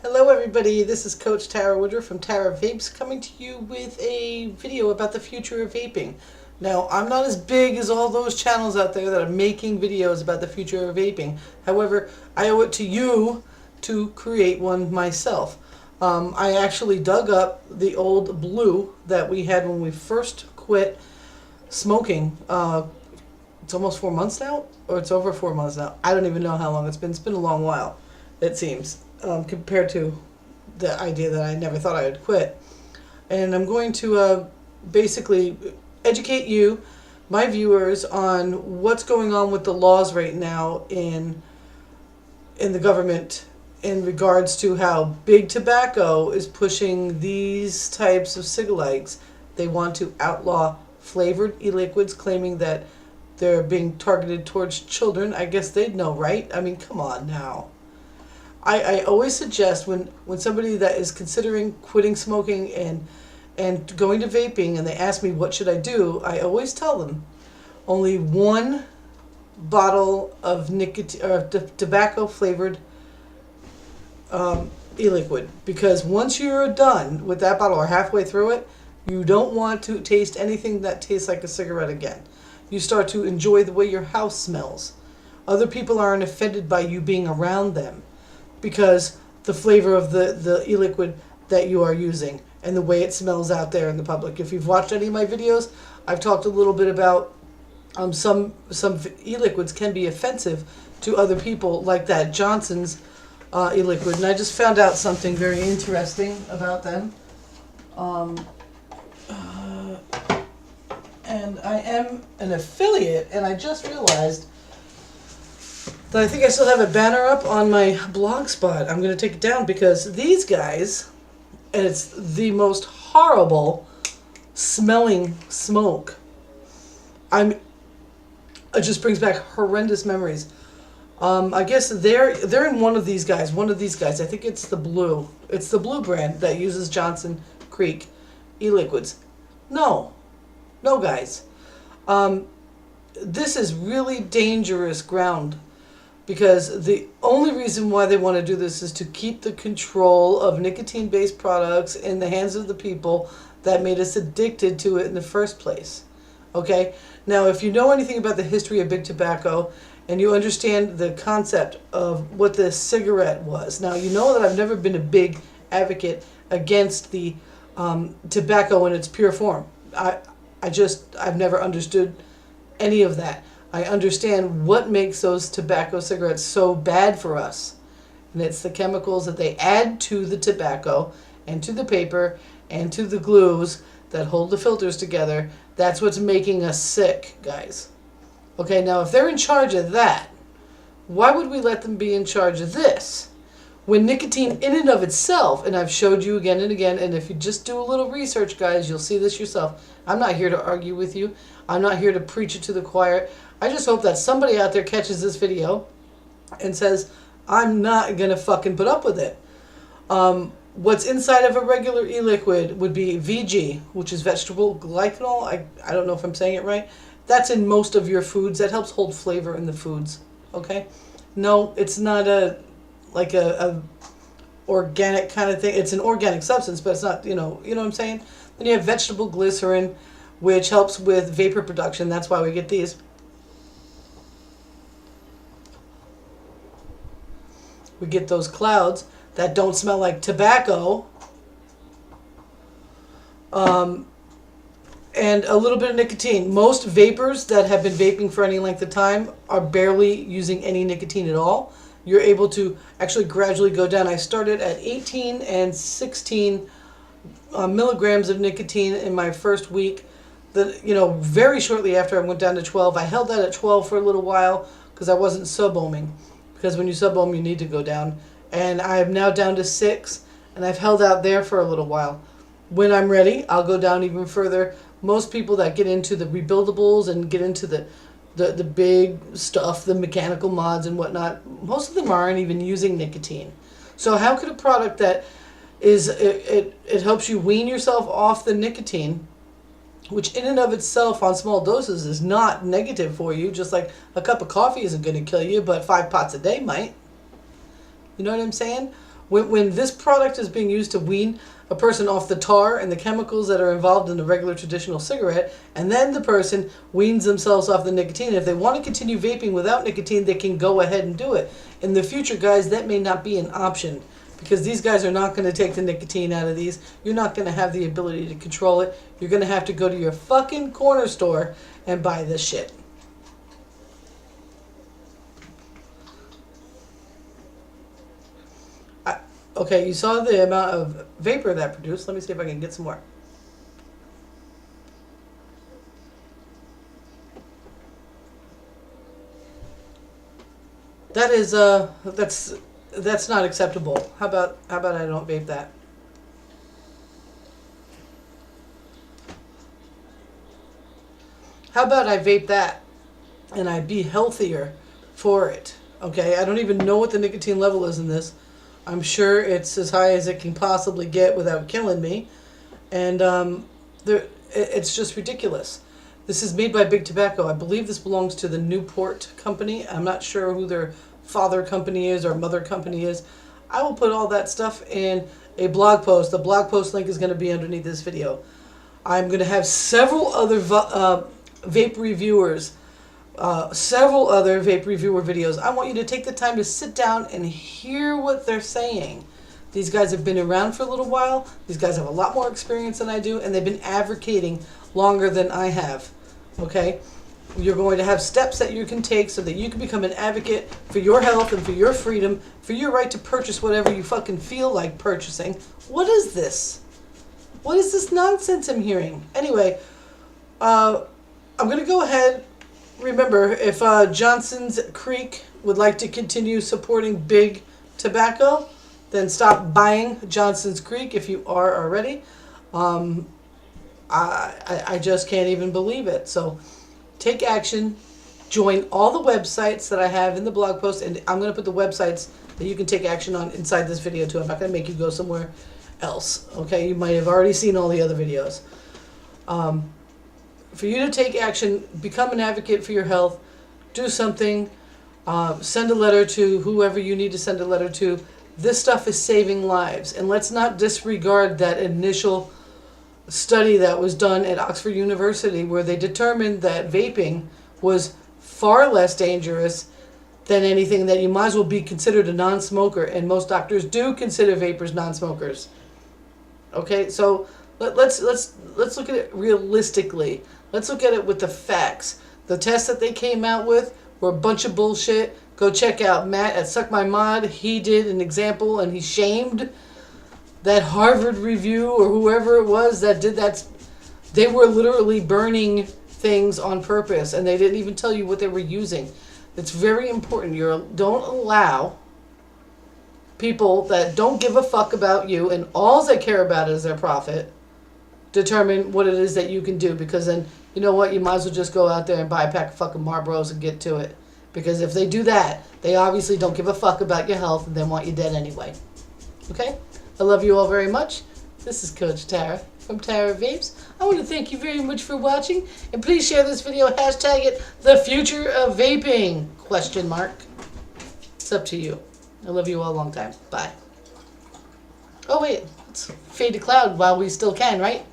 Hello everybody, this is Coach Tara Woodruff from Tara Vapes coming to you with a video about the future of vaping. Now, I'm not as big as all those channels out there that are making videos about the future of vaping. However, I owe it to you to create one myself. I actually dug up the old blue that we had when we first quit smoking. It's almost 4 months now, or it's over 4 months now. I don't even know how long it's been. It's been a long while, it seems. Compared to the idea that I never thought I would quit. And I'm going to basically educate you, my viewers, on what's going on with the laws right now in the government in regards to how big tobacco is pushing these types of cigalikes. They want to outlaw flavored e-liquids, claiming that they're being targeted towards children. I guess they'd know, right? I mean, come on now. I always suggest when somebody that is considering quitting smoking and going to vaping and they ask me what should I do, I always tell them only one bottle of nicotine or tobacco flavored e-liquid, because once you're done with that bottle or halfway through it, you don't want to taste anything that tastes like a cigarette again. You start to enjoy the way your house smells. Other people aren't offended by you being around them, because the flavor of the e-liquid that you are using and the way it smells out there in the public. If you've watched any of my videos, I've talked a little bit about some e-liquids can be offensive to other people, like that Johnson's e-liquid. And I just found out something very interesting about them. And I am an affiliate, and I just realized that I think I still have a banner up on my blog spot. I'm going to take it down because these guys, and it's the most horrible smelling smoke. It just brings back horrendous memories. I guess they're in one of these guys. I think it's the blue. It's the blue brand that uses Johnson Creek e-liquids. No, guys. This is really dangerous ground, because the only reason why they want to do this is to keep the control of nicotine-based products in the hands of the people that made us addicted to it in the first place. Okay? Now, if you know anything about the history of big tobacco and you understand the concept of what the cigarette was, now you know that I've never been a big advocate against the tobacco in its pure form. I've never understood any of that. I understand what makes those tobacco cigarettes so bad for us. And it's the chemicals that they add to the tobacco and to the paper and to the glues that hold the filters together. That's what's making us sick, guys. Okay, now if they're in charge of that, why would we let them be in charge of this? When nicotine in and of itself, and I've showed you again and again, and if you just do a little research, guys, you'll see this yourself. I'm not here to argue with you. I'm not here to preach it to the choir. I just hope that somebody out there catches this video and says, I'm not going to fucking put up with it. What's inside of a regular e-liquid would be VG, which is vegetable glycanol. I don't know if I'm saying it right. That's in most of your foods. That helps hold flavor in the foods. Okay? No, it's not a organic kind of thing. It's an organic substance, but it's not, you know what I'm saying? Then you have vegetable glycerin, which helps with vapor production. That's why we get these. We get those clouds that don't smell like tobacco. And a little bit of nicotine. Most vapors that have been vaping for any length of time are barely using any nicotine at all. You're able to actually gradually go down. I started at 18 and 16 milligrams of nicotine in my first week. Very shortly after I went down to 12. I held that at 12 for a little while because I wasn't sub-ohming. Because when you sub-ohm, you need to go down. And I am now down to 6, and I've held out there for a little while. When I'm ready, I'll go down even further. Most people that get into the rebuildables and get into the big stuff, the mechanical mods and whatnot, most of them aren't even using nicotine. So how could a product that is it helps you wean yourself off the nicotine, which in and of itself on small doses is not negative for you, just like a cup of coffee isn't going to kill you, but 5 pots a day might. You know what I'm saying? When this product is being used to wean a person off the tar and the chemicals that are involved in the regular traditional cigarette, and then the person weans themselves off the nicotine. If they want to continue vaping without nicotine, they can go ahead and do it. In the future, guys, that may not be an option, because these guys are not going to take the nicotine out of these. You're not going to have the ability to control it. You're going to have to go to your fucking corner store and buy this shit. Okay, you saw the amount of vapor that produced. Let me see if I can get some more. That is that's not acceptable. How about I don't vape that? How about I vape that and I be healthier for it? Okay, I don't even know what the nicotine level is in this. I'm sure it's as high as it can possibly get without killing me. And it's just ridiculous. This is made by Big Tobacco. I believe this belongs to the Newport company. I'm not sure who their father company is or mother company is. I will put all that stuff in a blog post. The blog post link is going to be underneath this video. I'm going to have several other vape reviewers, several other vape reviewer videos. I want you to take the time to sit down and hear what they're saying. These guys have been around for a little while. These guys have a lot more experience than I do, and they've been advocating longer than I have. Okay? You're going to have steps that you can take so that you can become an advocate for your health and for your freedom, for your right to purchase whatever you fucking feel like purchasing. What is this? What is this nonsense I'm hearing? Anyway, I'm going to go ahead. Remember, if Johnson's Creek would like to continue supporting Big Tobacco, then stop buying Johnson's Creek if you are already. I just can't even believe it. So take action. Join all the websites that I have in the blog post, and I'm going to put the websites that you can take action on inside this video too. I'm not going to make you go somewhere else. Okay, you might have already seen all the other videos. For you to take action, become an advocate for your health, do something, send a letter to whoever you need to send a letter to. This stuff is saving lives, and let's not disregard that initial study that was done at Oxford University where they determined that vaping was far less dangerous than anything, that you might as well be considered a non-smoker, and most doctors do consider vapors non-smokers. Okay, so let's look at it realistically. Let's look at it with the facts. The tests that they came out with were a bunch of bullshit. Go check out Matt at Suck My Mod. He did an example and he shamed that Harvard review or whoever it was that did that. They were literally burning things on purpose, and they didn't even tell you what they were using. It's very important. Don't allow people that don't give a fuck about you and all they care about is their profit determine what it is that you can do, because then, you know what, you might as well just go out there and buy a pack of fucking Marlboros and get to it. Because if they do that, they obviously don't give a fuck about your health and they want you dead anyway. Okay? I love you all very much. This is Coach Tara from Tara Vapes. I want to thank you very much for watching, and please share this video, hashtag it, the future of vaping, ? It's up to you. I love you all a long time. Bye. Oh wait, let's fade to cloud while we still can, right?